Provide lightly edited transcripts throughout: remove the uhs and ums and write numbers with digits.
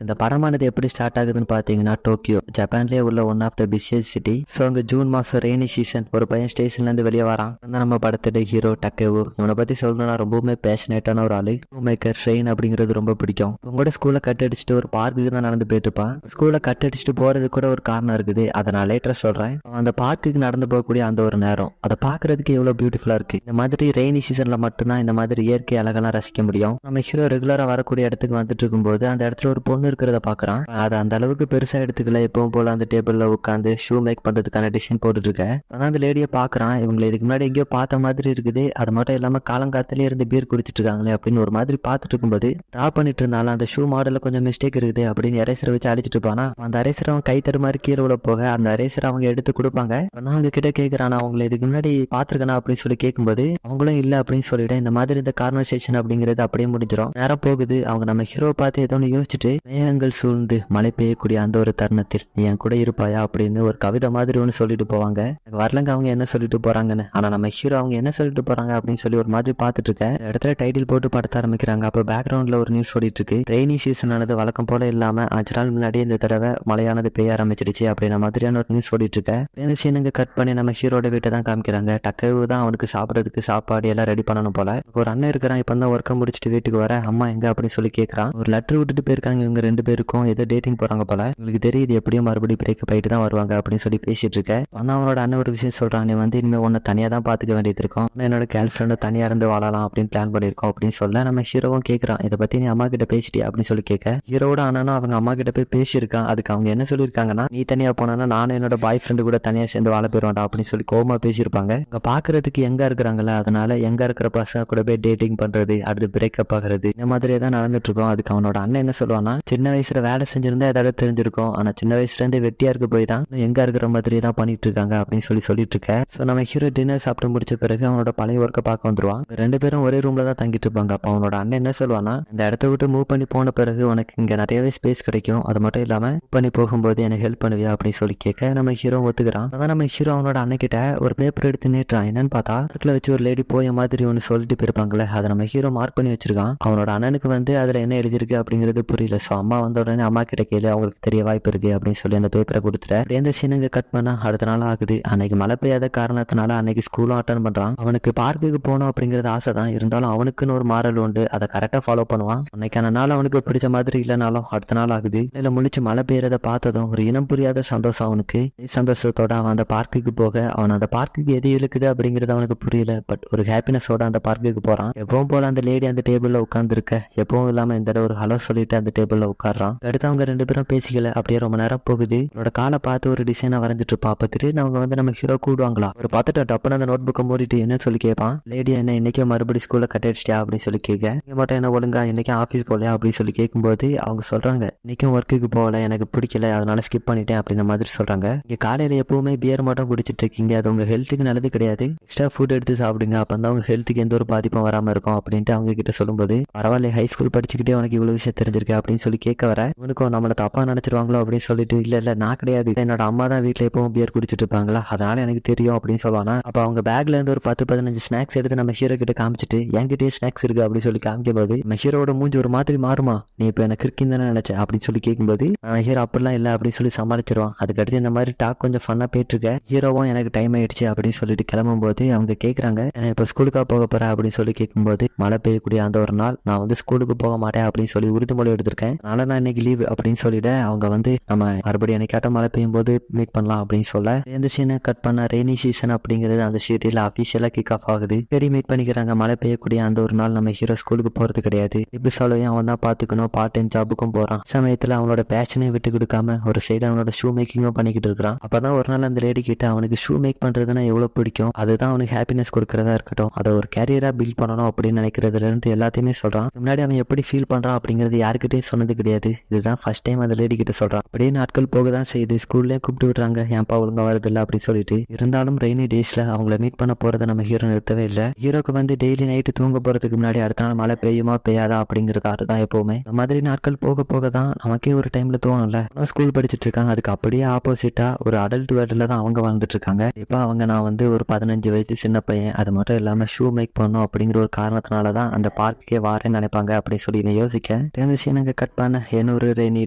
இந்த படமானது எப்படி ஸ்டார்ட் ஆகுதுன்னு பார்த்தீங்கன்னா டோக்கியோ ஜப்பான்லேயே உள்ள one of the busiest city. So அங்கே ஜூன் மாதம் ரெய்னி சீசன். ஒரு பையன் ஸ்டேஷன்லேருந்து வெளியே வரான். வந்து நம்ம படத்தோட ஹீரோ டக்கேவோ. இவனை பற்றி சொல்லணும்னா ரொம்பவுமே பேஷனேட்டான ஒரு ஆளு. மேக்கர் ட்ரெயின் அப்படிங்கிறது ரொம்ப பிடிக்கும். உங்களோட ஸ்கூலை கட் அடிச்சுட்டு ஒரு பார்க்குக்கு தான் நடந்து போயிட்டு இருப்பான். ஸ்கூலை கட் அடிச்சுட்டு போறது கூட ஒரு காரணம் இருக்குது. அதை நான் லேட்டரா சொல்றேன். அந்த பார்க்குக்கு நடந்து போகக்கூடிய அந்த ஒரு நேரம் அதை பார்க்கறதுக்கு எவ்வளவு பியூட்டிஃபுல்லா இருக்கு. இந்த மாதிரி ரெய்னி சீசன்ல மட்டும்தான் இந்த மாதிரி இயற்கை அழகெல்லாம் ரசிக்க முடியும். நம்ம ஹீரோ ரெகுலரா வரக்கூடிய இடத்துக்கு வந்துட்டு இருக்கும்போது அந்த இடத்துல ஒரு பொண்ணு இருக்கிறத பாக்குறான். அதை அந்த அளவுக்கு பெருசா எடுத்துக்கல. எப்பவும் போல அந்த டேபிள்ல உட்காந்து ஷூ மேக் பண்றதுக்கான டிசைன் போட்டுட்டு இருக்க. அதான் அந்த லேடியை பாக்குறான். இவங்களை இதுக்கு முன்னாடி எங்கேயோ பார்த்த மாதிரி இருக்குது. அது மட்டும் இல்லாம காலங்காத்திலே இருந்து பீர் குடிச்சிட்டு இருக்காங்களே அப்படின்னு ஒரு மாதிரி பார்த்துட்டு இருக்கும்போது டிரா பண்ணிட்டு இருந்தாலும் அந்த ஷூ மாடல்ல கொஞ்சம் மிஸ்டேக் இருக்குது அப்படின்னு எரேசரை வச்சு அடிச்சிட்டு இருப்பானா. அந்த அரேசர் அவன் கை தடுமாறி கீழே உள்ள போக அந்த அரேசர் அவங்க எடுத்து கொடுப்பாங்க. அவங்க கிட்ட கேட்கறான், அவங்களை இதுக்கு முன்னாடி பாத்துருக்கா அப்படின்னு சொல்லி கேட்கும்போது அவங்களும் இல்ல அப்படின்னு சொல்லிட்டு இந்த மாதிரி இந்த கான்வர்சேஷன் அப்படிங்கிறது அப்படியே முடிஞ்சிடும். நேரம் போகுது. அவங்க நம்ம ஹீரோ பார்த்து ஏதோ யோசிச்சுட்டு மேகங்கள் சூழ்ந்து மழை பெய்யக்கூடிய அந்த ஒரு தருணத்தில் நீ என் கூட இருப்பாயா அப்படின்னு ஒரு கவிதை மாதிரி ஒன்று சொல்லிட்டு போவாங்க. வரலங்க அவங்க என்ன சொல்லிட்டு போறாங்கன்னு. ஆனா நம்ம ஹீரோ அவங்க என்ன சொல்லிட்டு போறாங்க அப்படின்னு சொல்லி ஒரு மாதிரி பார்த்துட்டு இருக்க. இடத்துல டைட்டில் போட்டு படத்த ஆரம்பிக்கிறாங்க. அப்ப பேக்ரவுண்ட்ல ஒரு நியூஸ் ஓடிட்டு இருக்கு. ரெய்னி சீசன் ஆனது வழக்கம் போல இல்லாம 5 நாள் முன்னாடி இந்த தடவை மழையானது பெய்ய ஆரம்பிச்சிருச்சு அப்படின்ற மாதிரியான ஒரு நியூஸ் ஓடிட்டு இருக்க. இந்த சீனுங்க கட் பண்ணி நம்ம ஹீரோட வீட்டை தான் காமிக்கிறாங்க. டக்கவு தான் அவனுக்கு சாப்பிடறதுக்கு சாப்பாடு எல்லாம் ரெடி பண்ணணும் போல. ஒரு அண்ணன் இருக்கிறான். இப்ப தான் ஒர்க்கை முடிச்சுட்டு வீட்டுக்கு வர அம்மா எங்க அப்படின்னு சொல்லி கேட்கறான். ஒரு லெட்டர் விட்டுட்டு போயிருக்காங்க. இவங்க 2 பேருக்கும் ஏதோ டேட்டிங் போறாங்க போல. உங்களுக்கு தெரியுது எப்படியும் மறுபடியும் பிரேக்கப் ஆயிட்டு தான் வருவாங்க அப்படின்னு சொல்லி பேசிட்டு இருக்க. அவனோட அண்ணன் ஒரு விஷயம் சொல்றான். நீ வந்து இனிமே உன்னை தனியா தான் பாத்துக்க வேண்டியது இருக்கும். என்னோட கேர்ள் ஃப்ரெண்டும் தனியா இருந்து வாழலாம் அப்படின்னு பிளான் பண்ணிருக்கோம் அப்படின்னு சொல்ல நம்ம ஹீரோவும் கேட்கறான். இதை பத்தி நீ அம்மா கிட்ட பேசிட்டியா அப்படின்னு சொல்லி கேட்க. ஹீரோட அண்ணனும் அவங்க அம்மா கிட்ட போய் பேசியிருக்கான். அதுக்கு அவங்க என்ன சொல்லியிருக்காங்கன்னா, நீ தனியா போனா நானும் என்னோட பாய் ஃப்ரெண்டு கூட தனியா சேர்ந்து வாழ போயிருவாண்டா அப்படின்னு சொல்லி கோவமா பேசியிருப்பாங்க. அங்க பாக்குறதுக்கு எங்க இருக்கிறாங்களா, அதனால எங்க இருக்கிற பசங்க கூட போய் டேட்டிங் பண்றது, அடுத்து பிரேக்கப் ஆகுறது, இந்த மாதிரியே தான் நடந்துட்டு இருக்கோம். அதுக்கு அவனோட அண்ணன் என்ன சொல்லுவானா, சின்ன வயசுல வேலை செஞ்சிருந்தா ஏதாவது தெரிஞ்சிருக்கும். ஆனா சின்ன வயசுல இருந்து வெட்டியா இருக்க போய் தான் எங்க இருக்கிற மாதிரி தான் பண்ணிட்டு இருக்காங்க அப்படின்னு சொல்லிட்டு இருக்க. சோ நம்ம ஹீரோ டின்னர் சாப்பிட்டு முடிச்ச பிறகு அவனோட பழைய ஒர்க்கை பார்க்க வந்துருவான். 2 பேரும் ஒரே ரூம்ல தான் தங்கிட்டு இருப்பாங்க. அப்ப அவனோட அண்ணன் என்ன சொல்லுவானா, இந்த இடத்த விட்டு மூவ் பண்ணி போன பிறகு உனக்கு இங்க நிறையவே ஸ்பேஸ் கிடைக்கும். அது மட்டும் இல்லாம மூவ் பண்ணி போகும்போது எனக்கு ஹெல்ப் பண்ணுவியா அப்படின்னு சொல்லி கேட்க நம்ம ஹீரோ ஒத்துக்கிறான். அதான் நம்ம ஹீரோ அவனோட அண்ணன் கிட்ட ஒரு பேப்பர் எடுத்து நீட்டுறான். என்னன்னு பார்த்தா அதுல வச்சு ஒரு லேடி போய மாதிரி ஒன்னு சொல்லிட்டு போயிருப்பாங்களே, அதை நம்ம ஹீரோ மார்க் பண்ணி வச்சிருக்கான். அவனோட அண்ணனுக்கு வந்து அதுல என்ன எழுதிருக்கு அப்படிங்கிறது புரியல. சோ அம்மா வந்த உடனே அம்மா கிட்ட கேளு, அவங்களுக்கு தெரிய வாய்ப்பு இருக்கு அப்படின்னு சொல்லி அந்த பேப்பரை கொடுத்துட்டு எந்த சீனுங்க கட் பண்ணா அடுத்த நாள் ஆகுது. அன்னைக்கு மழை பெய்யாத காரணத்தினால அன்னைக்கு ஸ்கூலும் அட்டன் பண்றான். அவனுக்கு பார்க்குக்கு போகணும் அப்படிங்கிறது ஆசை தான். இருந்தாலும் அவனுக்குன்னு ஒரு மாறல் உண்டு. அதை கரெக்டா ஃபாலோ பண்ணுவான். அன்னைக்கான நாள் அவனுக்கு பிடிச்ச மாதிரி இல்லைனாலும் அடுத்த நாள் ஆகுது. இல்ல முழிச்சு மழை பெய்யறத பார்த்ததும் ஒரு இனம் புரியாத சந்தோஷம் அவனுக்கு. சந்தோஷத்தோட அவன் அந்த பார்க்குக்கு போக அவன் அந்த பார்க்குக்கு எது இழுக்குது அப்படிங்கிறது அவனுக்கு புரியல. பட் ஒரு ஹாப்பினஸோட அந்த பார்க்குக்கு போறான். எப்பவும் போல அந்த லேடி அந்த டேபிள்ல உட்கார்ந்து இருக்க. எப்பவும் இல்லாம இந்த ஒரு ஹலோ சொல்லிட்டு அந்த டேபிள்ல உட்காடுறான். அடுத்து அவங்க 2 பேரும் பேசிக்கல. அப்படியே ரொம்ப நேரம் போகுது. அவனோட காலை பார்த்து ஒரு டிசைனா வரைஞ்சிட்டு இருப்பா. அப்ப திடீர்னு அவங்க வந்து நம்ம ஹீரோ கூடுவாங்களா. ஒரு பார்த்துட்டு டப்புன்னு அந்த நோட் புக்கை மூடிட்டு என்ன சொல்லி கேட்பான். லேடி என்ன இன்னைக்கே மறுபடியும் ஸ்கூல்ல கட் அடிச்சிட்டியா அப்படின்னு சொல்லி கேட்க. நீங்க மட்டும் என்ன ஒழுங்கா இன்னைக்கும் ஆஃபீஸ் போகலையா அப்படின்னு சொல்லி கேட்கும்போது அவங்க சொல்றாங்க, இன்னைக்கும் ஒர்க்குக்கு போகல, எனக்கு பிடிக்கல, அதனால ஸ்கிப் பண்ணிட்டேன் அப்படின்ற மாதிரி சொல்றாங்க. இங்க காலையில எப்பவுமே பியர் மட்டும் குடிச்சிட்டு இருக்கீங்க, அது உங்க ஹெல்த்துக்கு நல்லது கிடையாது. எக்ஸ்ட்ரா ஃபுட் எடுத்து சாப்பிடுங்க, அப்பதான் உங்க ஹெல்த்துக்கு எந்த ஒரு பாதிப்பும் வராம இருக்கும் அப்படின்ட்டு அவங்க கிட்ட சொல்லும்போது, பரவாயில்ல ஹை ஸ்கூல் படிச்சுக்கிட்டே உனக்கு இவ்வளவு விஷயம் தெரிஞ்சிருக்கு அப்படின்னு சொல்லி கேட்க வர, உனக்கும் நம்மள தப்பா நினைச்சிருவாங்களோ அப்படின்னு சொல்லிட்டு, இல்ல நான் கிடையாது, என்னோட அம்மா தான் வீட்டுல எப்பவும் பியர் குடிச்சிட்டு இருப்பாங்களா, அதனால எனக்கு தெரியும் அப்படின்னு சொல்லுவானா. அப்ப அவங்க பேக்ல இருந்து ஒரு 10-15 ஸ்நாக்ஸ் எடுத்து நம்ம ஹீரோ கிட்ட காமிச்சிட்டு, என்கிட்டயே ஸ்நாக்ஸ் இருக்கு அப்படின்னு சொல்லி காமிக்கும் போது நம்ம ஹீரோட மூஞ்சி ஒரு மாதிரி மாறுமா. நீ இப்ப எனக்கு இருக்குன்னு தானே நினைச்ச அப்படின்னு சொல்லி கேட்கும்போது ஹீரோ அப்படிலாம் இல்ல அப்படின்னு சொல்லி சமாளிச்சிருவான். அதுக்கடுத்து இந்த மாதிரி டாக் கொஞ்சம் ஃபன்னா போயிட்டு இருக்க. ஹீரோவும் எனக்கு டைம் ஆயிடுச்சு அப்படின்னு சொல்லிட்டு கிளம்பும் போது அவங்க கேட்கறாங்க, இப்ப ஸ்கூலுக்கா போக போறேன் அப்படின்னு சொல்லி கேட்கும்போது, மழை பெய்யக்கூடிய அந்த ஒரு நாள் நான் வந்து ஸ்கூலுக்கு போக மாட்டேன் அப்படின்னு சொல்லி உறுதிமொழி எடுத்திருக்கேன், அதனால நான் இன்னைக்கு லீவ் அப்படின்னு சொல்லிட்டு அவங்க வந்து நம்ம மறுபடியும் என்னைக்காட்ட மழை பெய்யும் போது மீட் பண்ணலாம் அப்படின்னு சொல்ல, இந்த சீனை கட் பண்ண ரெய்னி சீசன் அப்படிங்கிறது அந்த சீரியல் அபிஷியலா கிக் ஆஃப் ஆகுது. சரி மீட் பண்ணிக்கிறாங்க. மழை பெய்யக்கூடிய அந்த ஒரு நாள் நம்ம ஹீரோ ஸ்கூலுக்கு போறது கிடையாது. இப்படி சொல்லவும் அவன் தான் பாத்துக்கணும். பார்ட் டைம் ஜாபுக்கும் போறான். சமயத்துல அவனோட பேஷனை விட்டு கொடுக்காம ஒரு சைடு அவனோட ஷூ மேக்கிங்கும் பண்ணிக்கிட்டு இருக்கான். அப்பதான் ஒரு நாள் அந்த லேடி கிட்ட அவனுக்கு ஷூ மேக் பண்றதுன்னா எவ்வளவு பிடிக்கும், அதுதான் அவனுக்கு ஹாப்பினஸ் கொடுக்கறதா இருக்கட்டும், அதை ஒரு கேரியரா பில்ட் பண்ணணும் அப்படின்னு நினைக்கிறதுல இருந்து எல்லாத்தையுமே சொல்றான். முன்னாடி அவன் எப்படி ஃபீல் பண்றான் அப்படிங்கிறது யாருக்கிட்டையும் சொன்னது கிடையாது. இதுதான் ஃபர்ஸ்ட் டைம் அந்த லேடி கிட்ட சொல்றான். அப்படியே நாட்கள் போகதான் செய்யுது. ஸ்கூல்லயே கூப்பிட்டு விடுறாங்க, ஏன்பா ஒழுங்கா வருது இல்ல அப்படின்னு சொல்லிட்டு. இருந்தாலும் ரெய்னி டேஸ்ல அவங்கள மீட் பண்ண போறதை நம்ம ஹீரோ நிறுத்தவே இல்லை. ஹீரோக்கு வந்து டெய்லி நைட்டு தூங்க போறதுக்கு முன்னாடி அடுத்த நாள் மழை பெய்யுமா பெய்யாதா அப்படிங்கிறது தான் எப்பவுமே. இந்த மாதிரி நாட்கள் போக போக தான் நமக்கே ஒரு டைம்ல தோணும்ல, ஸ்கூல் படிச்சுட்டு இருக்காங்க, அதுக்கு அப்படியே ஆப்போசிட்டா ஒரு அடல்ட் வேர்ல்ட்ல தான் அவங்க வாழ்ந்துட்டு இருக்காங்க. இப்ப அவங்க நான் வந்து ஒரு 15 வயசு சின்ன பையன், அது மட்டும் இல்லாம ஷூ மேக் பண்ணும் அப்படிங்கிற ஒரு காரணத்தினாலதான் அந்த பார்க்குக்கே வாரேன்னு நினைப்பாங்க அப்படின்னு சொல்லி யோசிக்க. சீனுங்க கட் சூப்பரான இன்னொரு ரெய்னி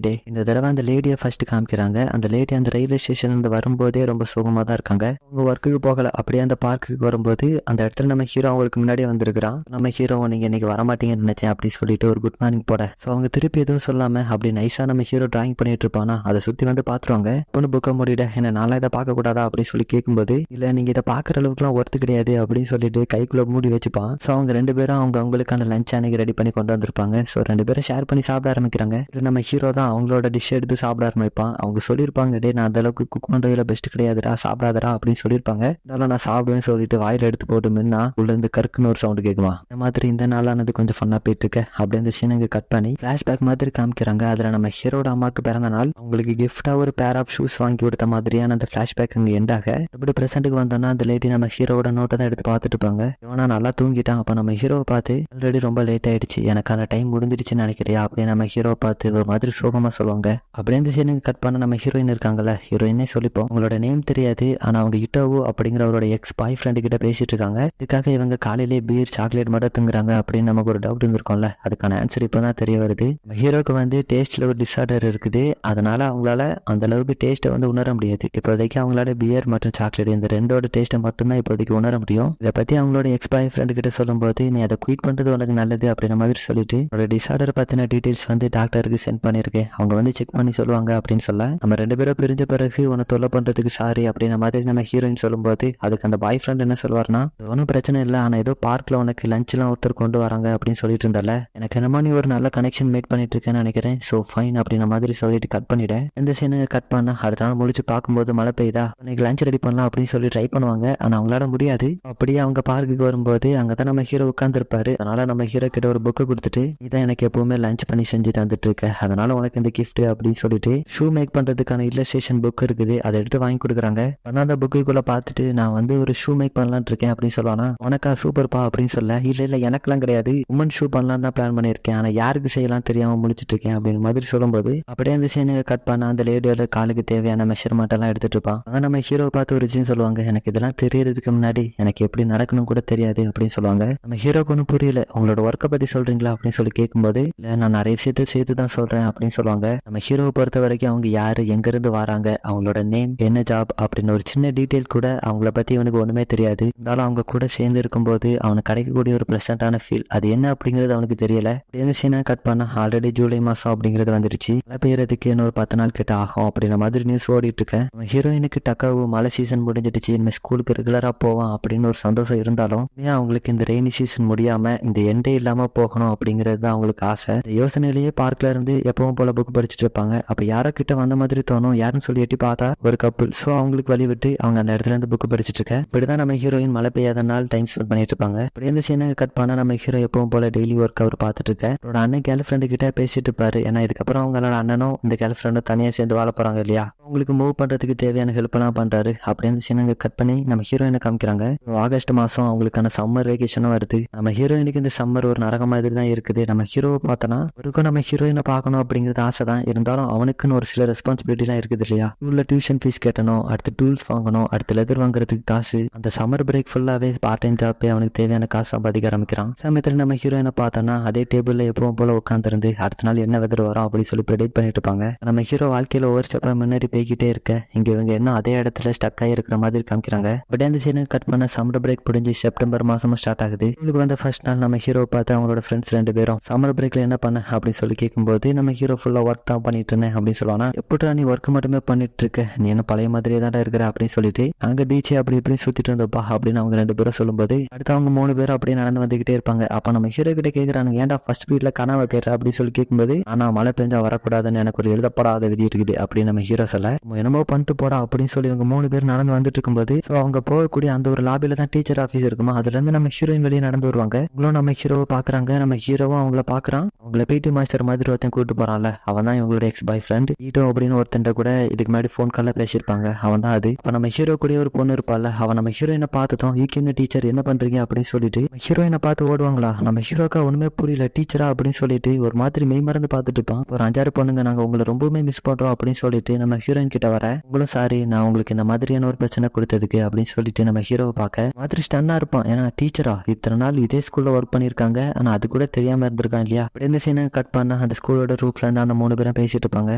டே. இந்த தடவை அந்த லேடியை ஃபர்ஸ்ட் காமிக்கிறாங்க. அந்த லேடி அந்த ரயில்வே ஸ்டேஷன்ல இருந்து வரும்போதே ரொம்ப சுகமா தான் இருக்காங்க. அவங்க ஒர்க்குக்கு போகல, அப்படியே அந்த பார்க்குக்கு வரும்போது அந்த இடத்துல நம்ம ஹீரோ அவங்களுக்கு முன்னாடியே வந்திருக்கிறான். நம்ம ஹீரோ நீங்க இன்னைக்கு வரமாட்டீங்கன்னு நினைச்சேன் அப்படின்னு சொல்லிட்டு ஒரு குட் மார்னிங் போட, ஸோ அவங்க திருப்பி எதுவும் சொல்லாம அப்படி நைஸா நம்ம ஹீரோ டிராயிங் பண்ணிட்டு இருப்பானா அதை சுத்தி வந்து பாத்துருவாங்க. பொண்ணு புக்க முடியல, என்ன நாளா இதை பார்க்க கூடாதா அப்படின்னு சொல்லி கேட்கும்போது, இல்ல நீங்க இதை பாக்குற அளவுக்கு எல்லாம் ஒர்த்து கிடையாது அப்படின்னு சொல்லிட்டு கைக்குள்ள மூடி வச்சுப்பான். ஸோ அவங்க ரெண்டு பேரும் அவங்களுக்கான லஞ்ச் அன்னைக்கு ரெடி பண்ணி கொண்டு வந்திருப்பாங்க. ஸோ ரெண்டு பேரும் ஷேர் பண்ணி சாப்பிட ஆரம்பிக்கிறாங்க. நம்ம ஹீரோ தான் அவங்களோட டிஷ் எடுத்து சாப்பிட ஆரம்பிப்பான். அவங்க சொல்லியிருப்பாங்க, டே நான் அந்த அளவுக்கு குக் பண்றதுல பெஸ்ட் கிடையாதுடா, சாப்பிடாதரா அப்படின்னு சொல்லியிருப்பாங்க. அதனால நான் சாப்பிடுவேன்னு சொல்லிட்டு வாயில எடுத்து போட்டு முன்னா உள்ள இருந்து கருக்குன்னு ஒரு சவுண்ட் கேட்குமா. இந்த மாதிரி இந்த நாளானது கொஞ்சம் ஃபன்னா போயிட்டு இருக்கு. அப்படியே அந்த சீனுக்கு கட் பண்ணி பிளாஷ்பேக் மாதிரி காமிக்கிறாங்க. அதுல நம்ம ஹீரோட அம்மாக்கு பிறந்த நாள், அவங்களுக்கு கிஃப்டா ஒரு பேர் ஆஃப் ஷூஸ் வாங்கி கொடுத்த மாதிரியான அந்த பிளாஷ்பேக் அங்க எண்டாக எப்படி பிரசன்ட்டுக்கு வந்தோம்னா அந்த லேடி நம்ம ஹீரோட நோட்டை தான் எடுத்து பார்த்துட்டு இருப்பாங்க. இவனா நல்லா தூங்கிட்டான். அப்ப நம்ம ஹீரோவை பார்த்து ஆல்ரெடி ரொம்ப லேட் ஆயிடுச்சு, எனக்கான டைம் முடிஞ்சிடுச்சுன்னு நினைக்கிறியா அப்படின்னு நம்ம ஹீரோ பார்த்து ஒரு மாதிரி சோகமா சொல்லுவாங்க. அப்படியே இந்த சீனுக்கு கட் பண்ண நம்ம ஹீரோயின் இருக்காங்கல்ல, ஹீரோயினே சொல்லிப்போம், உங்களோட நேம் தெரியாது, ஆனா அவங்க இட்டோவோ அப்படிங்கிற அவரோட எக்ஸ் பாய் ஃப்ரெண்டு கிட்ட பேசிட்டு இருக்காங்க. இதுக்காக இவங்க காலையிலேயே பீர் சாக்லேட் மட்டும் தூங்குறாங்க அப்படின்னு நமக்கு ஒரு டவுட் இருந்திருக்கும்ல. அதுக்கான ஆன்சர் இப்பதான் தெரிய வருது. ஹீரோக்கு வந்து டேஸ்ட்ல ஒரு டிஸார்டர் இருக்குது. அதனால அவங்களால அந்த அளவுக்கு டேஸ்ட்டை வந்து உணர முடியாது. இப்போதைக்கு அவங்களால பியர் மற்றும் சாக்லேட் இந்த ரெண்டோட டேஸ்ட்டை மட்டும்தான் இப்போதைக்கு உணர முடியும். இதை பத்தி அவங்களோட எக்ஸ் பாய் ஃப்ரெண்டு கிட்ட சொல்லும் போது, நீ அதை குயிட் பண்றது உனக்கு நல்லது அப்படின்ற மாதிரி சொல்லிட்டு அவரோட டிஸார்டர் பத்தின டீடைல்ஸ் வந்து டாக்டருக்கு சென்ட் பண்ணிருக்கேன், அவங்க வந்து செக் பண்ணி சொல்லுவாங்க அப்படின்னு சொல்ல, நம்ம ரெண்டு பேரும் பிரிஞ்ச பிறகு உன்னை தொல்லை பண்றதுக்கு சாரி அப்படின்ற மாதிரி நம்ம ஹீரோயின் சொல்லும்போது, அதுக்கு அந்த பாய் ஃப்ரெண்ட் என்ன சொல்வார்னா, ஒன்றும் பிரச்சனை இல்லை, ஆனா ஏதோ பார்க்ல உனக்கு லஞ்ச் எல்லாம் ஒருத்தர் கொண்டு வராங்க அப்படின்னு சொல்லிட்டு இருந்தால, எனக்கு என்னமா நீ ஒரு நல்ல கனெக்ஷன் மேட் பண்ணிட்டு இருக்கேன்னு நினைக்கிறேன், சோ ஃபைன் அப்படின்ற மாதிரி சொல்லிட்டு கட் பண்ணிட. இந்த சீனை கட் பண்ண அடுத்த நாள் முடிச்சு பார்க்கும்போது மழை பெய்யுதா, உனக்கு லஞ்ச் ரெடி பண்ணலாம் அப்படின்னு சொல்லி ட்ரை பண்ணுவாங்க. ஆனா அவங்களால முடியாது. அப்படியே அவங்க பார்க்குக்கு வரும்போது அங்கதான் நம்ம ஹீரோ உட்கார்ந்து இருப்பாரு. அதனால நம்ம ஹீரோ கிட்ட ஒரு புக்கை கொடுத்துட்டு, இதான் எனக்கு எப்பவுமே லஞ்ச் பண்ணி செஞ்சு தந்துட்டு இருக்க, அதனால உனக்கு இந்த கிஃப்ட் அப்படின்னு சொல்லிட்டு ஷூ மேக் பண்றதுக்கான இல்லஸ்ட்ரேஷன் புக் இருக்குது, அதை எடுத்து வாங்கி கொடுக்குறாங்க. அதான் அந்த புக்குக்குள்ள பார்த்துட்டு, நான் வந்து ஒரு ஷூ மேக் பண்ணலான் இருக்கேன் அப்படின்னு சொல்லுவானா, உனக்கா சூப்பர்ப்பா அப்படின்னு சொல்ல, இல்ல எனக்கெல்லாம் கிடையாது, உமன் ஷூ பண்ணலாம் தான் பிளான் பண்ணியிருக்கேன், ஆனா யாருக்கு செய்யலாம் தெரியாம முடிச்சிட்டு இருக்கேன் அப்படின்னு மாதிரி சொல்லும்போது, அப்படியே அந்த சீனை கட் பண்ண அந்த லேடியோட காலுக்கு தேவையான மெஷர்மெண்ட் எல்லாம் எடுத்துட்டு இருப்பான். அதான் நம்ம ஹீரோவை பார்த்து ஒரு சீன் சொல்லுவாங்க, எனக்கு இதெல்லாம் தெரியறதுக்கு முன்னாடி எனக்கு எப்படி நடக்கணும் கூட தெரியாது அப்படின்னு சொல்லுவாங்க. நம்ம ஹீரோக்கு ஒன்றும் புரியல, உங்களோட ஒர்க்கை பத்தி சொல்றீங்களா அப்படின்னு சொல்லி கேட்கும்போது, இல்ல நான் நிறைய விஷயத்த சேர்த்து தான் சொல்றேன் அப்படின்னு சொல்லுவாங்க. நம்ம ஹீரோவை பொறுத்த வரைக்கும் அவங்க யாரு, எங்க இருந்து வராங்க, அவங்களோட நேம் என்ன, ஜாப் அப்படின்னு ஒரு சின்ன டீடைல் கூட அவங்கள பத்தி அவனுக்கு ஒண்ணுமே தெரியாது. இருந்தாலும் அவங்க கூட சேர்ந்து இருக்கும்போது அவனுக்கு கிடைக்கக்கூடிய ஒரு பிளசண்டான ஃபீல், அது என்ன அப்படிங்கிறது அவனுக்கு தெரியல. இந்த சீனை கட் பண்ண ஆல்ரெடி ஜூலை மாசம் அப்படிங்கிறது வந்துருச்சு. மழை பெய்யறதுக்கு இன்னொரு 10 நாள் கிட்ட ஆகும் அப்படின்ற மாதிரி நியூஸ் ஓடிட்டு இருக்கேன். ஹீரோயினுக்கு டக்காவு மழை சீசன் முடிஞ்சிடுச்சு, இனிமே ஸ்கூலுக்கு ரெகுலரா போவான் அப்படின்னு ஒரு சந்தோஷம் இருந்தாலும், அவங்களுக்கு இந்த ரெய்னி சீசன் முடியாம இந்த எண்டே இல்லாம போகணும் அப்படிங்கிறது தான் அவங்களுக்கு ஆசை. இந்த யோசனையிலேயே பார்க்ல இருந்து எப்பவும் போல புக் படிச்சுட்டு இருப்பாங்க. அப்ப யாரோ கிட்ட வந்த மாதிரி தோணும், யாருன்னு சொல்லி எட்டி பார்த்தா ஒரு கப்புள். சோ அவங்களுக்கு வழி விட்டு அவங்க அந்த இடத்துல இருந்து புக் படிச்சுட்டு இருக்க. இப்படிதான் நம்ம ஹீரோயின் மழை பெய்யாத நாள் டைம் ஸ்பெண்ட் பண்ணிட்டு இருப்பாங்க. இப்படி இந்த சீனை கட் பண்ணா நம்ம ஹீரோ எப்பவும் போல டெய்லி ஒர்க் அவர் பார்த்துட்டு இருக்க. அவரோட அண்ணன் கேர்ள் ஃப்ரெண்டு கிட்ட பேசிட்டு இருப்பாரு. ஏன்னா இதுக்கப்புறம் அவங்களோட அண்ணனும் இந்த கேர்ள் ஃப்ரெண்டும் தனியா சேர்ந்து வாழ போறாங்க இல்லையா, அவங்களுக்கு மூவ் பண்றதுக்கு தேவையான ஹெல்ப் எல்லாம் பண்றாரு. அப்படி இந்த சீனை கட் பண்ணி நம்ம ஹீரோயினை காமிக்கிறாங்க. ஆகஸ்ட் மாசம் அவங்களுக்கான சம்மர் வெகேஷனும் வருது. நம்ம ஹீரோயினுக்கு இந்த சம்மர் ஒரு நரகம் மாதிரி தான் இருக்குது. நம்ம ஹீரோவை பார்த்தோன்னா அவருக்கும் நம்ம ஹீரோயினை பார்க்கணும் அப்படிங்கிறது ஆசை தான். இருந்தாலும் அவனுக்குன்னு ஒரு சில ரெஸ்பான்சிபிலிட்டி எல்லாம் இருக்குது இல்லையா, ஸ்கூல்ல டியூஷன் ஃபீஸ் கட்டணும், அடுத்து டூல்ஸ் வாங்கணும், அடுத்து லெதர் வாங்குறதுக்கு காசு. அந்த சம்மர் பிரேக் ஃபுல்லாவே பார்ட் டைம் ஜாப்பே அவனுக்கு தேவையான காசு சம்பாதிக்க ஆரம்பிக்கிறான். சமயத்துல நம்ம ஹீரோயினை பார்த்தோன்னா அதே டேபிள்ல எப்பவும் போல உட்காந்துருந்து அடுத்த நாள் என்ன வெதர் வரும் அப்படின்னு சொல்லி ப்ரெடிக்ட் பண்ணிட்டு இருப்பாங்க. நம்ம ஹீரோ வாழ்க்கையில ஒவ்வொரு ஸ்டெப்பா முன்னாடி போய்கிட்டே இருக்க, இங்க இவங்க இன்னும் அதே இடத்துல ஸ்டக் ஆகி இருக்கிற மாதிரி காமிக்கிறாங்க. பட் அந்த சீனை கட் பண்ண சம்மர் பிரேக் முடிஞ்சு செப்டம்பர் மாசமும் ஸ்டார்ட் ஆகுது. உங்களுக்கு வந்து ஃபர்ஸ்ட் நாள் நம்ம ஹீரோ பார்த்து அவங்களோட ஃப்ரெண்ட்ஸ் ரெண்டு பேரும் சம்மர் பிரேக்ல என்ன பண்ண அப்படின்னு சொல்லி கேட்கும்போது, நம்ம ஹீரோ ஃபுல்லா ஒர்க் தான் பண்ணிட்டு இருந்தேன் அப்படின்னு சொல்லுவானா. எப்படா நீ ஒர்க் மட்டுமே பண்ணிட்டு இருக்க, நீ என்ன பழைய மாதிரியே தான் இருக்கிற அப்படின்னு சொல்லிட்டு, அங்க பீச் அப்படி இப்படி சுத்திட்டு இருந்தப்பா அப்படின்னு அவங்க ரெண்டு பேரும் சொல்லும்போது, அடுத்து அவங்க 3 பேரும் அப்படியே நடந்து வந்துகிட்டே இருப்பாங்க. அப்ப நம்ம ஹீரோ கிட்ட கேட்கறாங்க, ஏன்டா ஃபர்ஸ்ட் ஸ்பீட்ல கனவு போயிடுற அப்படின்னு சொல்லி கேட்கும்போது, ஆனா மழை பெஞ்சா வரக்கூடாதுன்னு எனக்கு ஒரு எழுதப்படாத விதி இருக்குது அப்படின்னு நம்ம ஹீரோ சொல்ல, என்னமோ பண்ணிட்டு போடா அப்படின்னு சொல்லி இவங்க 3 பேர் நடந்து வந்துட்டு இருக்கும்போது, அவங்க போகக்கூடிய அந்த ஒரு லாபில தான் டீச்சர் ஆஃபீஸ் இருக்குமா, அதுல இருந்து நம்ம ஹீரோயின் வெளியே நடந்து வருவாங்க. இவங்களும் நம்ம ஹீரோவை பாக்குறாங்க. நம்ம ஹீரோவும் அவங்கள பாக்குறான். அவங்கள பிடி மாஸ்டர் மாதிரி ஒருத்தன் கூட்டு போறான்ல, அவன் தான் இவங்களோட எக்ஸ் பாய் ஃப்ரெண்ட் ஈட்டோ அப்படின்னு ஒருத்தன் கூட இதுக்கு முன்னாடி போன் கால்ல பேசியிருப்பாங்க. அவன் தான் அது. அப்ப நம்ம ஹீரோ கூட ஒரு பொண்ணு இருப்பாள், அவன் நம்ம ஹீரோயினை பார்த்ததும் ஈக்கின்னு டீச்சர் என்ன பண்றீங்க அப்படின்னு சொல்லிட்டு ஹீரோயினை பார்த்து ஓடுவாங்களா. நம்ம ஹீரோக்கா ஒண்ணுமே புரியல, டீச்சரா அப்படின்னு சொல்லிட்டு ஒரு மாதிரி மெய் மறந்து பார்த்துட்டு இருப்பான். ஒரு 5-6 பொண்ணுங்க நாங்க உங்களை ரொம்பவுமே மிஸ் பண்றோம் அப்படின்னு சொல்லிட்டு நம்ம ஹீரோயின் கிட்ட வர, உங்களும் சாரி நான் உங்களுக்கு இந்த மாதிரியான ஒரு பிரச்சனை கொடுத்ததுக்கு அப்படின்னு சொல்லிட்டு நம்ம ஹீரோவை பார்க்க மாதிரி ஸ்டன்னா இருப்பான். ஏன்னா டீச்சரா இத்தனை நாள் இதே ஸ்கூல்ல ஒர்க் பண்ணிருக்காங்க, ஆனா அது கூட தெரியாம இருந்திருக்கான் இல்லையா. அப்படி இந்த சீனை கட் பண்ண அந்த ஸ்கூலோட ரூஃப்ல இருந்து அந்த 3 பேரும் பேசிட்டு இருப்பாங்க.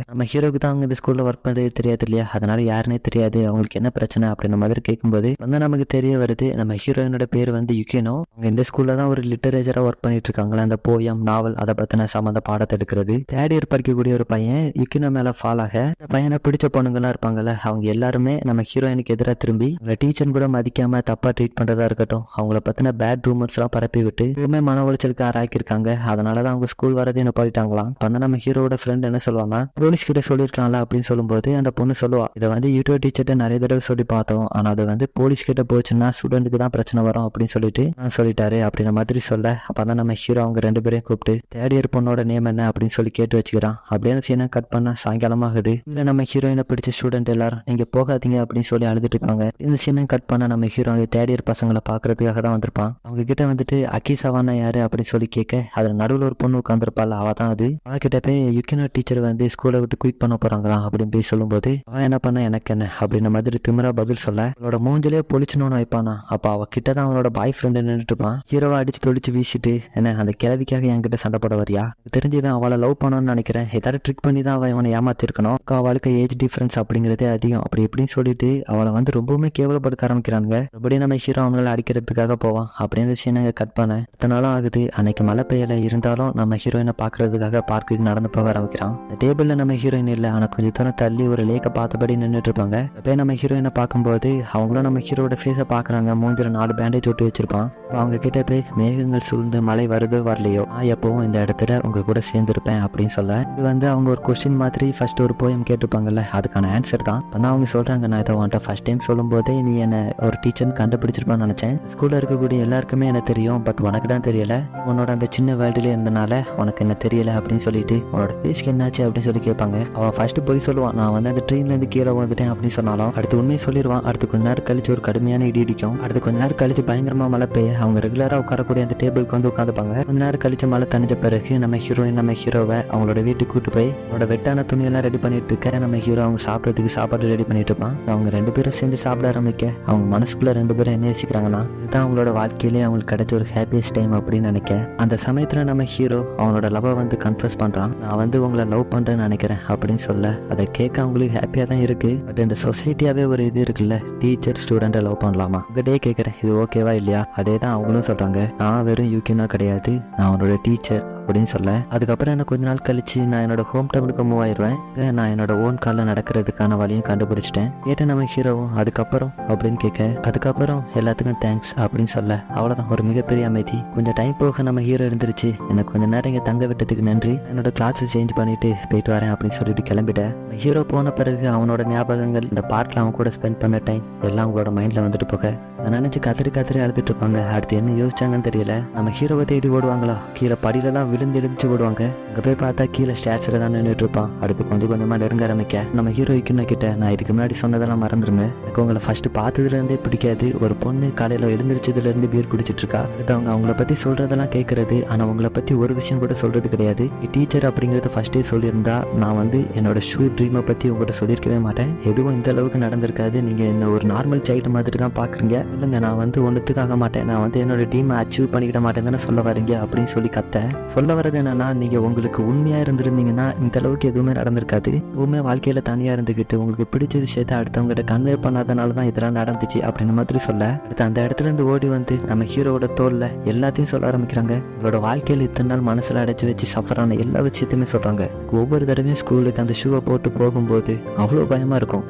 நம்ம ஹீரோக்கு தான் அவங்க இந்த ஸ்கூல்ல ஒர்க் பண்றது தெரியாது இல்லையா, அதனால யாருன்னே தெரியாது, அவங்களுக்கு என்ன பிரச்சனை அப்படின்ற மாதிரி கேட்கும்போது நமக்கு தெரிய வருது நம்ம ஹீரோயினோட பேர் வந்து யுகினோ. அவங்க இந்த ஸ்கூல்ல தான் ஒரு லிட்டரேச்சரா ஒர்க் பண்ணிட்டு இருக்காங்களா, அந்த போயம் நாவல் அதை பத்தின சம்பந்த பாடத்தை எடுக்கிறது. தேர்ட் இயர் படிக்கக்கூடிய ஒரு பையன் யுகினோ மேல ஃபால் ஆக இந்த பையனை பிடிச்ச பொண்ணுங்கலாம் இருப்பாங்கல்ல, அவங்க எல்லாருமே நம்ம ஹீரோயினுக்கு எதிராக திரும்பி அவங்க டீச்சர் கூட மதிக்காம தப்பா ட்ரீட் பண்றதா இருக்கட்டும், அவங்கள பத்தின பேட் ரூமர்ஸ் எல்லாம் பரப்பி விட்டு எப்பவுமே மன உளைச்சலுக்கு ஆராக்கிருக்காங்க. அதனாலதான் அவங்க ஸ்கூல் வரதே நிப்பாட்டிட்டாங்களாம். வந்து நம்ம ஹீரோட ஃப்ரெண்ட் என்ன சொல்லுவாங்க, போலீஸ் கிட்ட சொல்லிருக்கலாம்ல அப்படின்னு சொல்லும்போது அந்த பொண்ணு சொல்லுவா, இதை வந்து யூடியூப் டீச்சர்ட்ட நிறைய தடவை சொல்லி பார்த்தோம், ஆனா அது வந்து போலீஸ் கிட்ட போச்சுன்னா ஸ்டூடெண்ட்டுக்கு தான் பிரச்சனை வரும் அப்படின்னு சொல்லிட்டு நான் சொல்லிட்டாரு அப்படின்ற மாதிரி சொல்ல, அப்பதான் நம்ம ஹீரோ அவங்க 2 பேரையும் கூப்பிட்டு தேர்ட் இயர் பொண்ணோட நேம் என்ன அப்படின்னு சொல்லி கேட்டு வச்சுக்கிறான். அப்படியே அந்த சீனை கட் பண்ண சாயங்காலம் ஆகுது. இல்ல நம்ம ஹீரோயினை பிடிச்ச ஸ்டூடெண்ட் எல்லாரும் நீங்க போகாதீங்க அப்படின்னு சொல்லி அழுதுட்டு இருக்காங்க. இந்த சீனை கட் பண்ண நம்ம ஹீரோ அந்த தேர்ட் இயர் பசங்களை பாக்குறதுக்காக தான் வந்திருப்பான். அவங்க கிட்ட வந்துட்டு அகிசாவானா யாரு அப்படின்னு சொல்லி கேட்க, அதுல நடுவில் ஒரு பொண்ணு உட்காந்துருப்பாள், அவ தான் அது. அவ கிட்ட போய் யுகினோ டீச்சர் வந்து ஸ்கூலை விட்டு குயிட் பண்ண போறாங்களா அப்படின்னு போய் சொல்லும்போது அவன் என்ன பண்ண எனக்கு என்ன அப்படின்ற மாதிரி திமிரா பதில் சொல்ல, அவளோட மூஞ்சிலே பொலிச்சுன்னு வைப்பானா. அப்ப அவ கிட்டதான் அவனோட பாய் ஃப்ரெண்ட் நின்றுட்டு இருப்பான். ஹீரோவை அடிச்சு தொழிச்சு வீசிட்டு, என்ன அந்த கிழவிக்காக என்கிட்ட சண்டை போட வரியா, தெரிஞ்சுதான் அவளை லவ் பண்ணணும்னு நினைக்கிறேன், ஏதாவது ட்ரிக் பண்ணி தான் அவன் இவனை ஏமாத்திருக்கணும், அவளுக்கு ஏஜ் டிஃபரன்ஸ் அப்படிங்கறதே அதிகம் அப்படி இப்படின்னு சொல்லிட்டு அவளை வந்து ரொம்பவுமே கேவலப்படுத்த ஆரம்பிக்கிறாங்க. மறுபடியும் நம்ம ஹீரோ அவங்களை அடிக்கிறதுக்காக போவான். அப்படின்னு சீனை கட் பண்ண அடுத்த நாளும் ஆகுது. அன்னைக்கு மழை பெய்யல, இருந்தாலும் நம்ம ஹீரோயினை பாக்குறதுக்காக பார்க்குக்கு நடந்து போக ஆரம்பிக்கிறான். இந்த டேபிள்ல நம்ம ஹீரோயின் இல்ல, ஆனா கொஞ்சம் தூரம் தள்ளி ஒரு லேக்க பார்த்தபடி நின்றுட்டு இருப்பாங்க. அப்ப நம்ம ஹீரோயினை பார்க்கும்போது அவங்களும் நம்ம ஹீரோட ஃபேஸை பாக்குறாங்க. மூஞ்சில 4 பேண்டேஜ் ஒட்டி வச்சிருப்பான். அவங்க கிட்ட போய் மேகங்கள் சூழ்ந்து மழை வருதோ வரலையோ நான் எப்பவும் இந்த இடத்துல உங்க கூட சேர்ந்துருப்பேன் அப்படின்னு சொல்ல, இது வந்து அவங்க ஒரு கொஸ்டின் மாதிரி ஃபர்ஸ்ட் ஒரு போயம் கேட்டுப்பாங்கல்ல, அதுக்கான ஆன்சர் தான். அப்பதான் அவங்க சொல்றாங்க, நான் இதை உன்ட்ட ஃபர்ஸ்ட் டைம் சொல்லும் போதே நீ என்ன ஒரு டீச்சர்னு கண்டுபிடிச்சிருப்பான்னு நினைச்சேன், ஸ்கூல்ல இருக்கக்கூடிய எல்லாருக்குமே என்ன தெரியும், பட் உனக்கு தான் தெரியல, உன்னோட அந்த சின்ன வேர்ல்டுல இருந்தனால உனக்கு என்ன தெரியல அப்படின்னு சொல்லிட்டு உன்னோட ஃபேஸ்க்கு என்னாச்சு அப்படின்னு சொல்லி கேட்பாங்க. அவன் ஃபர்ஸ்ட் போய் சொல்லுவான், நான் வந்து அந்த ட்ரெயின்ல இருந்து கீழே வந்துட்டேன் அப்படின்னு சொன்னாலும் அடுத்து உண்மையை சொல்லிடுவான். அடுத்து கொஞ்ச நேரம் கழிச்சு ஒரு கடுமையான இடி இடிக்கும். அடுத்து கொஞ்ச நேரம் கழிச்சு பயங்கரமா மழை பெய்ய அவங்க ரெகுலரா உட்காரக்கூடிய அந்த டேபிளுக்கு வந்து உட்காந்துப்பாங்க. கொஞ்ச நேரம் கழிச்சு மழை தணிஞ்ச பிறகு நம்ம ஹீரோயின் நம்ம ஹீரோவை அவங்களோட வீட்டுக்கு கூட்டு போய் அவனோட வெட்டான துணியெல்லாம் ரெடி பண்ணிட்டு இருக்க நம்ம ஹீரோ அவங்க சாப்பிடறதுக்கு சாப்பாடு ரெடி பண்ணிட்டு இருப்பான். அவங்க 2 பேரும் சேர்ந்து சாப்பிட ஆரம்பிக்க அவங்க மனசுக்குள்ள 2 பேரும் என்ன யோசிக்கிறாங்கன்னா, இதுதான் அவங்களோட வாழ்க்கையிலேயே அவங்களுக்கு கிடைச்ச ஒரு ஹாப்பியஸ்ட் டைம் அப்படின்னு நினைக்க, அந்த சமயத்துல நம்ம ஹீரோ அவனோட லவ் வந்து கன்ஃபஸ் பண்றான். நான் வந்து உங்களை லவ் பண்றேன்னு நினைக்கிறேன் அப்படின்னு சொல்ல, அதை கேட்க அவங்களுக்கு ஹாப்பியா தான் இருக்கு. பட் இந்த சொசைட்டியாவே ஒரு இது இருக்குல்ல, டீச்சர் ஸ்டூடெண்ட்டை லவ் பண்ணலாமா, உங்ககிட்டே கேட்கறேன் இது ஓகேவா இல்லையா. அதே தான் அவங்களும் சொல்றாங்க, நான் வெறும் யூகினோ கிடையாது, நான் அவனோட டீச்சர் அப்படின்னு சொல்ல, அதுக்கப்புறம் என்ன கொஞ்ச நாள் கழிச்சு நான் என்னோட ஹோம் டவுனுக்கு மூவ் ஆயிடுவேன். நான் என்னோட ஓன் காலில் நடக்கிறதுக்கான வழியும் கண்டுபிடிச்சிட்டேன். கேட்ட நம்ம ஹீரோவும் அதுக்கப்புறம் அப்படின்னு கேட்க, அதுக்கப்புறம் எல்லாத்துக்கும் தேங்க்ஸ் அப்படின்னு சொல்ல, அவ்வளவுதான் ஒரு மிகப்பெரிய அமைதி. கொஞ்சம் டைம் போக நம்ம ஹீரோ இருந்துருச்சு, எனக்கு கொஞ்சம் நேரம் இங்க தங்க விட்டதுக்கு நன்றி, என்னோட கிளாஸை சேஞ்ச் பண்ணிட்டு போயிட்டு வரேன் அப்படின்னு சொல்லிட்டு கிளம்பிட்டேன். ஹீரோ போன பிறகு அவனோட ஞாபகங்கள், இந்த பார்க்ல அவன் கூட ஸ்பெண்ட் பண்ண டைம் எல்லாம் அவங்களோட மைண்ட்ல வந்துட்டு போக நினைச்சு கத்திரி அழுதுட்டு இருப்பாங்க. அடுத்து என்ன யோசிச்சாங்கன்னு தெரியல. நம்ம ஹீரோவை தேடி ஓடுவாங்களா, கீழே படியிலலாம் விழுந்து எழுந்து ஓடுவாங்க. அங்க போய் பார்த்தா கீழே ஸ்டாச்சுல தான் நின்றுட்டு இருப்பான். அடுத்து கொஞ்சம் கொஞ்சமா நெருங்க ஆரம்பிக்க நம்ம ஹீரோ கிட்ட, நான் இதுக்கு முன்னாடி சொன்னதெல்லாம் மறந்துருங்க, எனக்கு உங்களை ஃபர்ஸ்ட் பார்த்ததுல இருந்தே பிடிக்காது, ஒரு பொண்ணு காலையில எழுந்திரிச்சதுல இருந்து பீர் குடிச்சிட்டு இருக்கா, அடுத்தவங்க அவங்கள பத்தி சொல்றதெல்லாம் கேட்கறது, ஆனா உங்களை பத்தி ஒரு விஷயம் கூட சொல்றது கிடையாது, டீச்சர் அப்படிங்கறத ஃபர்ஸ்டே சொல்லியிருந்தா நான் வந்து என்னோட ஷூ ட்ரீமை பத்தி உங்கள்கிட்ட சொல்லியிருக்கவே மாட்டேன், எதுவும் இந்த அளவுக்கு நடந்திருக்காது, நீங்க என்ன ஒரு நார்மல் சைல்டு மாதிரி தான் பாக்குறீங்க, இல்லைங்க நான் வந்து ஒன்றுத்துக்காக மாட்டேன், நான் வந்து என்னோட டீமை அச்சீவ் பண்ணிக்கிட மாட்டேன் தானே சொல்ல வரீங்க அப்படின்னு சொல்லி கத்த. சொல்ல வர்றது என்னன்னா, நீங்க உங்களுக்கு உண்மையா இருந்திருந்தீங்கன்னா இந்த அளவுக்கு எதுவுமே நடந்திருக்காது, எதுவுமே வாழ்க்கையில தனியா இருந்துகிட்டு உங்களுக்கு பிடிச்ச விஷயத்த அடுத்தவங்கிட்ட கன்வே பண்ணாதனாலதான் இதெல்லாம் நடந்துச்சு அப்படின்னு மாதிரி சொல்ல, அடுத்து அந்த இடத்துல இருந்து ஓடி வந்து நம்ம ஹீரோட தோல்ல எல்லாத்தையும் சொல்ல ஆரம்பிக்கிறாங்க. உங்களோட வாழ்க்கையில இத்தனை நாள் மனசுல அடைச்சு வச்சு சஃபர் ஆன எல்லா விஷயத்தையுமே சொல்றாங்க. ஒவ்வொரு தடவையும் ஸ்கூலுக்கு அந்த ஷூவை போட்டு போகும்போது அவ்வளவு பயமா இருக்கும்,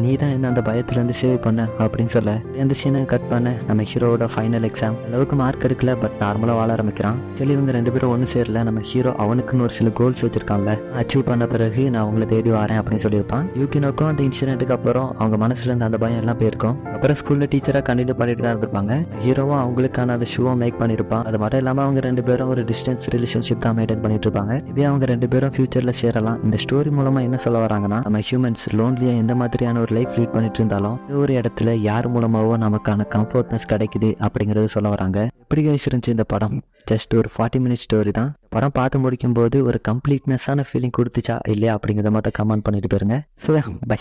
நீ தான் என்ன அந்த பயத்துல இருந்து சேவ் பண்ண அப்படின்னு சொல்ல, அந்த சீனை கட் பண்ண நம்ம ஹீரோட ஃபைனல் எக்ஸாம் அளவுக்கு மார்க் எடுக்கல, பட் நார்மலா வாழ ஆரம்பிக்கிறான். சொல்லி இவங்க 2 பேரும் ஒண்ணு சேரல. நம்ம ஹீரோ அவனுக்குன்னு ஒரு சில கோல்ஸ் வச்சிருக்காங்க, அச்சீவ் பண்ண பிறகு நான் அவங்களை தேடி வரேன் அப்படின்னு சொல்லியிருப்பான். யூகினோக்கும் அந்த இன்சிடென்ட்டுக்கு அப்புறம் அவங்க மனசுல இருந்து அந்த பயம் எல்லாம் போயிருக்கும். அப்புறம் ஸ்கூல்ல டீச்சரா கண்டினியூ பண்ணிட்டு தான் இருந்திருப்பாங்க. ஹீரோவும் அவங்களுக்கான அந்த ஷூவை மேக் பண்ணிருப்பான். அது மட்டும் இல்லாம அவங்க 2 பேரும் ஒரு டிஸ்டன்ஸ் ரிலேஷன்ஷிப் தான் மெயின்டைன் பண்ணிட்டு இருப்பாங்க. இதே அவங்க 2 பேரும் ஃபியூச்சர்ல சேரலாம். இந்த ஸ்டோரி மூலமா என்ன சொல்ல வராங்கன்னா, நம்ம ஹியூமன்ஸ் லோன்லியா எந்த மாதிரியான ஒரு லைஃப் லீட் பண்ணிட்டு இருந்தாலும் ஒரு இடத்துல யார் மூலமாவோ நமக்கான கம்ஃபர்ட்னஸ் கிடைக்குது அப்படிங்கறது சொல்ல வராங்க. எப்படி இருந்துச்சு இந்த படம்? ஜஸ்ட் ஒரு 40 மினிட் ஸ்டோரி தான். படம் பார்த்து முடிக்கும் போது ஒரு கம்ப்ளீட்னஸான ஃபீலிங் கொடுத்துச்சா இல்லையா அப்படிங்கிறத மட்டும் கமெண்ட் பண்ணிட்டு போயிருங்க. So by.